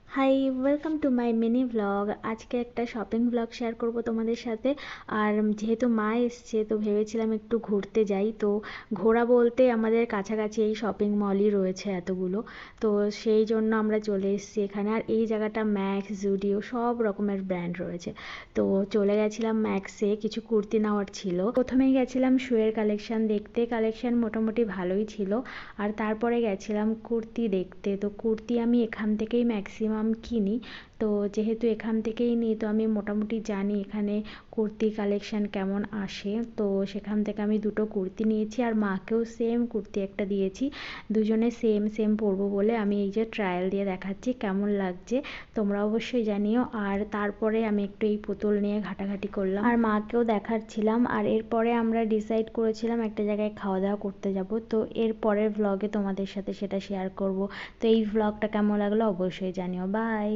High, welcome to my mini vlog. আজকে একটা shopping vlog share করব তোমাদের সাথে। আর যেহেতু মা এসছে তো ভেবেছিলাম একটু ঘুরতে যাই। তো ঘোরা বলতে আমাদের কাছাকাছি এই শপিং মলই রয়েছে এতগুলো। তো সেই জন্য আমরা চলে এসেছি এখানে। আর এই জায়গাটা ম্যাক্স, জুডিও সব রকমের ব্র্যান্ড রয়েছে। তো চলে গেছিলাম ম্যাক্সে, কিছু কুর্তি নেওয়ার ছিল। প্রথমেই গেছিলাম শুয়ের কালেকশন দেখতে, কালেকশন মোটামুটি ভালোই ছিল। আর তারপরে গেছিলাম কুর্তি দেখতে। তো কুর্তি আমি এখান থেকেই ম্যাক্সিমাম কিনি। তো যেহেতু এখান থেকেই নিই তো আমি মোটামুটি জানি এখানে কুর্তি কালেকশন কেমন আসে। তো সেখান থেকে আমি দুটো কুর্তি নিয়েছি আর মাকেও সেম কুর্তি একটা দিয়েছি। দুজনে সেম সেম পরবো বলে আমি এই যে ট্রায়াল দিয়ে দেখাচ্ছি কেমন লাগছে, তোমরা অবশ্যই জানিও। আর তারপরে আমি একটু এই পুতুল নিয়ে ঘাটাঘাটি করলাম আর মাকেও দেখাচ্ছিলাম। আর এরপরে আমরা ডিসাইড করেছিলাম একটা জায়গায় খাওয়া দাওয়া করতে যাব। তো এর পরের ভ্লগে তোমাদের সাথে সেটা শেয়ার করব। তো এই ভ্লগটা কেমন লাগলো অবশ্যই জানিও। বাই।